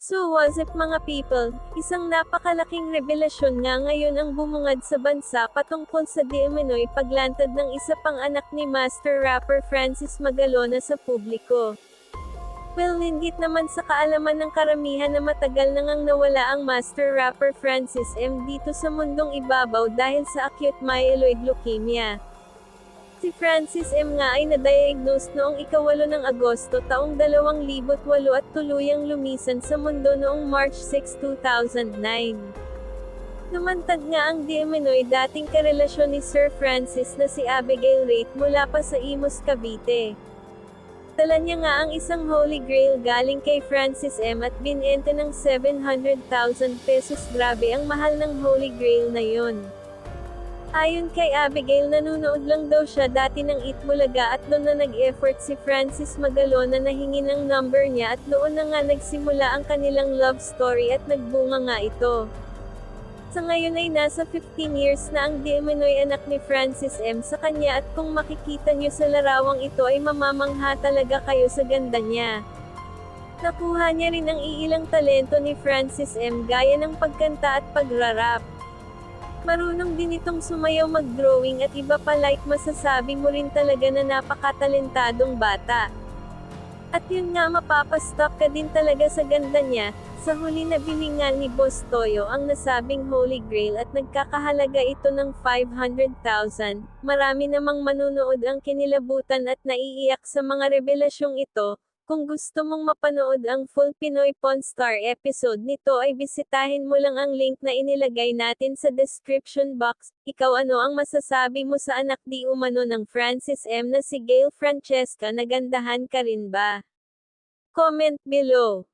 So what's up mga people, isang napakalaking revelasyon nga ngayon ang bumungad sa bansa patungkol sa di umano'y paglantad ng isa pang anak ni master rapper Francis Magalona sa publiko. Well, hinggit naman sa kaalaman ng karamihan na matagal na ngang nawala ang master rapper Francis M dito sa mundong ibabaw dahil sa acute myeloid leukemia. Si Francis M nga ay na-diagnose noong ika-8 ng Agosto taong 2008 at tuluyang lumisan sa mundo noong March 6, 2009. Lumantad nga ang di umano'y dating karelasyon ni Sir Francis na si Abigail Rate mula pa sa Imus, Cavite. Dala niya nga ang isang Holy Grail galing kay Francis M at binenta ng 700,000 pesos. Grabe ang mahal ng Holy Grail na yon. Ayon kay Abigail, nanunood lang daw siya dati ng Itbulaga at doon na nag-effort si Francis Magalona na hingin ang number niya at doon na nga nagsimula ang kanilang love story at nagbunga nga ito. Sa ngayon ay nasa 15 years na ang di umano'y anak ni Francis M sa kanya at kung makikita niyo sa larawang ito ay mamamangha talaga kayo sa ganda niya. Nakuha niya rin ang iilang talento ni Francis M gaya ng pagkanta at pagrarap. Marunong din itong sumayaw, mag-drawing at iba pa, like masasabi mo rin talaga na napakatalentadong bata. At yun nga, mapapastop ka din talaga sa ganda niya. Sa huli nabili nga ni Boss Toyo ang nasabing Holy Grail at nagkakahalaga ito ng 500,000. Marami namang manunood ang kinilabutan at naiiyak sa mga revelasyong ito. Kung gusto mong mapanood ang full Pinoy Pawn Star episode nito ay bisitahin mo lang ang link na inilagay natin sa description box. Ikaw, ano ang masasabi mo sa anak di umano ng Francis M na si Gail Francesca? Nagandahan ka rin ba? Comment below.